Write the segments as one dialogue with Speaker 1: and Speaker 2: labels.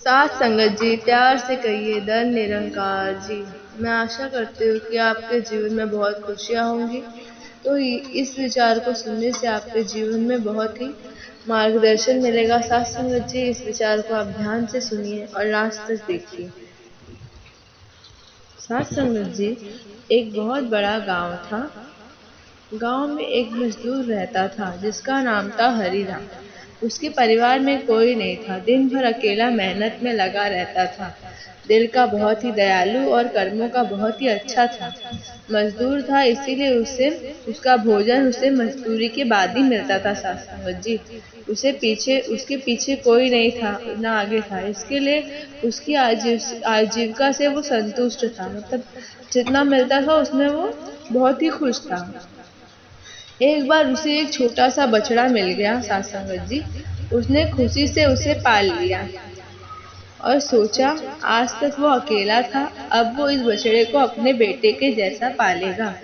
Speaker 1: साथ संगत जी, प्यार से कहिए धन निरंकार जी। मैं आशा करती हूँ कि आपके जीवन में बहुत खुशियाँ होंगी। तो इस विचार को सुनने से आपके जीवन में बहुत ही मार्गदर्शन मिलेगा। साथ संगत जी, इस विचार को आप ध्यान से सुनिए और लास्ट तक देखिए। साथ संगत जी, एक बहुत बड़ा गांव था। गांव में एक मजदूर रहता था जिसका नाम था हरिराम। उसके परिवार में कोई नहीं था। दिन भर अकेला मेहनत में लगा रहता था। दिल का बहुत ही दयालु और कर्मों का बहुत ही अच्छा था। मजदूर था, इसीलिए उसे उसका भोजन उसे मजदूरी के बाद ही मिलता था। साथ संगत जी, उसके पीछे कोई नहीं था, ना आगे था। इसके लिए उसकी आजीविका से वो संतुष्ट था। मतलब जितना मिलता था उसमें वो बहुत ही खुश था। एक बार उसे एक छोटा सा बछड़ा मिल गया। साथ संगत जी, उसने खुशी से उसे पाल लिया और सोचा आज तक वो अकेला था, अब वो इस बछड़े को अपने बेटे के जैसा पालेगा।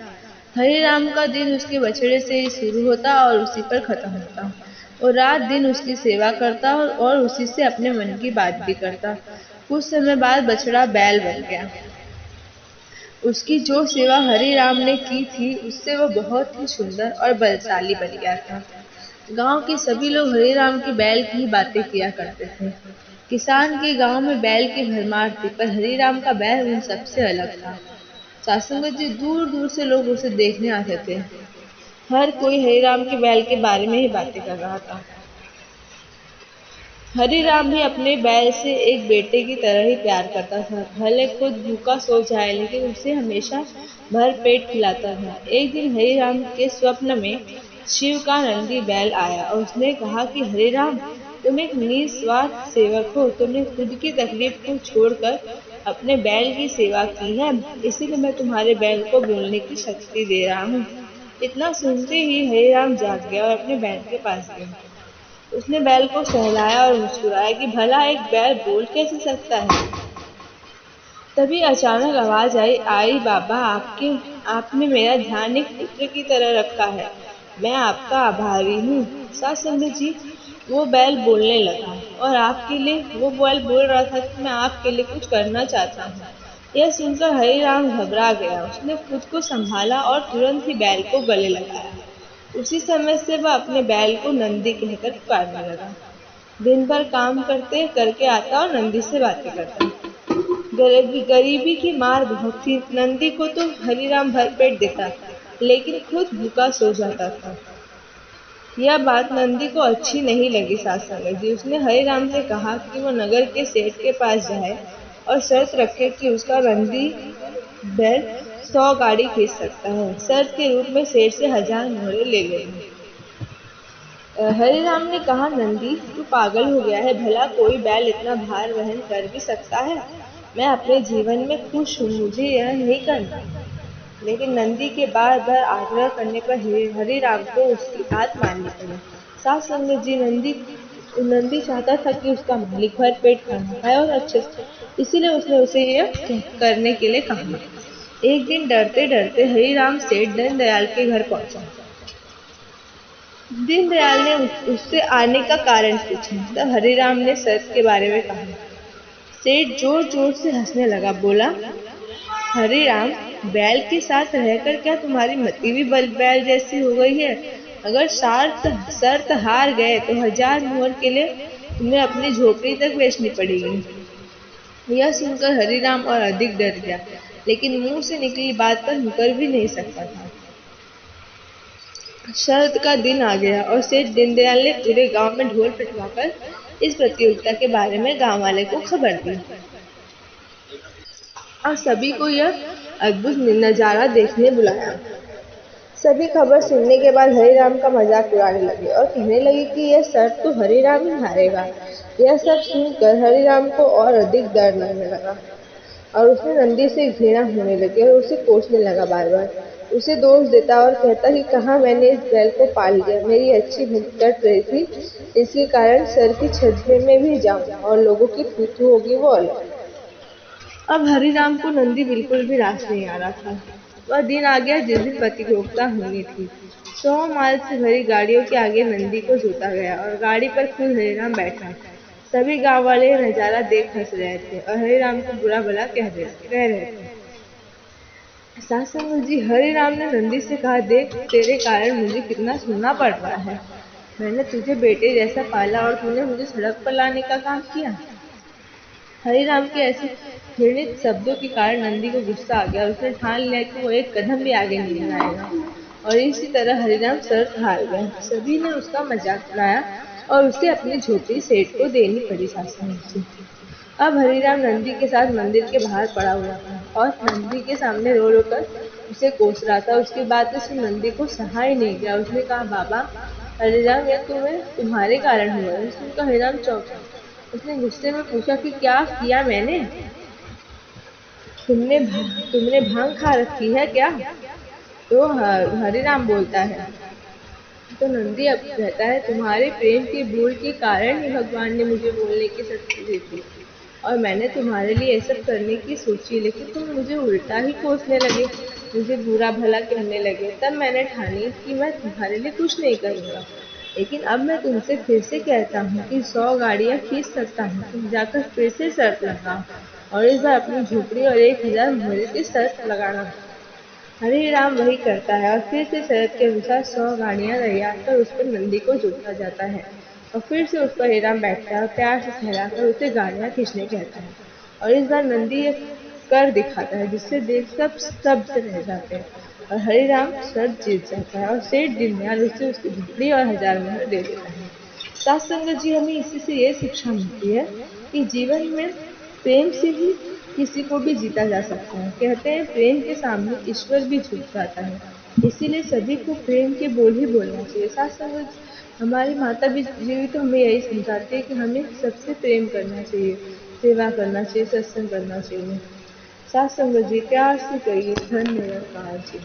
Speaker 1: हरिराम का दिन उसके बछड़े से ही शुरू होता और उसी पर खत्म होता। वो रात दिन उसकी सेवा करता और उसी से अपने मन की बात भी करता। कुछ समय बाद बछड़ा बैल बन गया। उसकी जो सेवा हरिराम ने की थी, उससे वो बहुत ही सुंदर और बलशाली बन गया था। गांव के सभी लोग हरिराम के बैल की ही बातें किया करते थे। किसान के गांव में बैल की भरमार थी, पर हरिराम का बैल उन सबसे अलग था। सासंगत जी, दूर दूर से लोग उसे देखने आते थे। हर कोई हरिराम के बैल के बारे में ही बातें कर रहा था। हरिराम भी अपने बैल से एक बेटे की तरह ही प्यार करता था। भले खुद भूखा सो जाए, लेकिन उसे हमेशा भर पेट खिलाता था। एक दिन हरिराम के स्वप्न में शिव का नंदी बैल आया और उसने कहा कि हरिराम, तुम एक निस्वार्थ सेवक हो। तुमने खुद की तकलीफ को छोड़कर अपने बैल की सेवा की है, इसीलिए मैं तुम्हारे बैल को बोलने की शक्ति दे रहा हूँ। इतना सुनते ही हरिराम जाग गया और अपने बैल के पास गया। उसने बैल को सहलाया और मुस्कुराया कि भला एक बैल बोल कैसे सकता है। तभी अचानक आवाज आई, बाबा, आपने मेरा ध्यान एक पुत्र की तरह रखा है। मैं आपका आभारी हूँ। साथ संगत जी, वो बैल बोलने लगा और वो बैल बोल रहा था कि मैं आपके लिए कुछ करना चाहता हूँ। यह सुनकर हरिराम घबरा गया। उसने खुद को संभाला और तुरंत ही बैल को गले लगाया। उसी समय से वह अपने बैल को नंदी कहकर पुकारने लगा। दिन भर काम करते करके आता और नंदी से बातें करता। गरीबी की मार बहुत थी। नंदी को तो हरिराम भरपेट देता, लेकिन खुद भूखा सो जाता था। यह बात नंदी को अच्छी नहीं लगी। साथ संगत जी, उसने हरिराम से कहा कि वो नगर के सेठ के पास जाए और शर्त रखे कि उसका नंदी बैल 100 गाड़ी खींच सकता है। शर्त के रूप में सेठ से 1000 मोहरे ले लेना। हरिराम ने कहा, नंदी, तू पागल हो गया है। भला कोई बैल इतना भार वहन कर भी सकता है। मैं अपने जीवन में खुश हूँ, मुझे यह नहीं करना। लेकिन नंदी के बार बार आग्रह करने पर हरिराम को उसकी बात माननी पड़ी। साथ संगत जी, नंदी चाहता था कि उसका मालिक भर पेट खाना खाए और अच्छे से, इसीलिए उसने उसे यह करने के लिए कहा। एक दिन डरते डरते हरिराम सेठ दीनदयाल के घर पहुंचा। दीनदयाल ने उससे आने का कारण पूछा। तब हरिराम ने शर्त के बारे में कहा। सेठ जोर जोर से हंसने लगा। बोला, हरिराम, बैल के साथ रहकर क्या तुम्हारी मति भी बैल जैसी हो गई है। अगर शर्त हार गए तो 1000 मोहर के लिए तुम्हें अपनी झोपड़ी तक बेचनी पड़ेगी। यह सुनकर हरिराम और अधिक डर गया, लेकिन मुंह से निकली बात पर मुकर भी नहीं सकता था। शरद का दिन आ गया और सेठ दीनदयाल ने पूरे गांव में ढोल पिटवाकर इस प्रतियोगिता के बारे में गांव वाले को खबर दी और सभी को यह अद्भुत नजारा देखने बुलाया। सभी खबर सुनने के बाद हरिराम का मजाक उड़ाने लगे और कहने लगे कि यह शर्त तो हरिराम ही हारेगा। यह सब सुनकर हरिराम को और अधिक डर लगने लगा और उसने नंदी से घृणा होने लगी और उसे कोसने लगा। बार बार उसे दोष देता और कहता कि कहाँ मैंने इस बैल को पाल लिया, मेरी अच्छी भूख कट रही थी, इसके कारण सर की छज्जे में भी जाऊं और लोगों की थू होगी वो अलग। अब हरिराम को नंदी बिल्कुल भी रास नहीं आ रहा था। वह दिन आ गया जिस दिन प्रतियोगिता होनी थी। 100 माल से भरी गाड़ियों के आगे नंदी को जोता गया और गाड़ी पर खुद हरिराम बैठा। सभी गांव वाले ये नजारा देख हंस रहे थे और हरे राम को बुरा भला कह रहे थे। सास संगत जी, हरे राम ने नंदी से कहा, देख तेरे कारण मुझे कितना सुनना पड़ रहा है। मैंने तुझे बेटे जैसा पाला और तूने मुझे सड़क पर लाने का काम किया। हरे राम के ऐसे घृणित शब्दों के कारण नंदी को गुस्सा आ गया। उसने ठान लिया कि वो एक कदम भी आगे नहीं बढ़ाएगा और इसी तरह हरिराम शर्त हार गए। सभी ने उसका मजाक उड़ाया और उसे अपनी झोपड़ी सेठ को देनी पड़ी। सास जी, अब हरिराम नंदी के साथ मंदिर के बाहर पड़ा हुआ था और नंदी के सामने रो रो कर उसे कोस रहा था। उसकी बातें सुन नंदी को सहा ही नहीं गया। उसने कहा, बाबा हरिराम, यह तुम्हारे कारण हुआ। यह सुनकर हरिराम चौंका। उसने गुस्से में पूछा कि क्या किया मैंने? तुमने भांग खा रखी है क्या? तो हरिराम बोलता है, तो नंदी अब कहता है, तुम्हारे प्रेम की भूल के कारण ही भगवान ने मुझे बोलने की शक्ति दी थी और मैंने तुम्हारे लिए ये सब करने की सोची, लेकिन तुम मुझे उल्टा ही कोसने लगे, मुझे बुरा भला कहने लगे। तब मैंने ठानी कि मैं तुम्हारे लिए कुछ नहीं करूँगा। लेकिन अब मैं तुमसे फिर से कहता हूँ कि 100 गाड़ियाँ खींच सकता हूँ। तुम जाकर फिर से शर्त लगाओ और इस बार अपनी झोपड़ी और 1000 मोहरे की शर्त लगाना। हरे राम वही करता है और फिर से शरत के अनुसार 100 गाड़ियां तैयार कर उस पर नंदी को जोता जाता है और फिर से उस पर हरे राम बैठता है और प्यार से सहलाकर उसे गाड़ियां खींचने कहता है। और इस बार नंदी ये कर दिखाता है जिससे देख सब स्तब्ध से रह जाते हैं और हरे राम शर्त जीत जाता है और सेठ दीनदयाल उसे उसकी झोपड़ी और 1000 मोहर दे देता है। सात संगत जी, हमें इसी से ये शिक्षा मिलती है कि जीवन में प्रेम से ही किसी को भी जीता जा सकता है। कहते हैं, प्रेम के सामने ईश्वर भी झुक जाता है। इसीलिए सभी को प्रेम के बोल ही बोलना चाहिए। साथ संगत, हमारी माता जी भी तो हमें यही समझाती है कि हमें सबसे प्रेम करना चाहिए, सेवा करना चाहिए, सत्संग करना चाहिए। साथ संगत जी, प्यार से कहिए, धन्यवाद जी।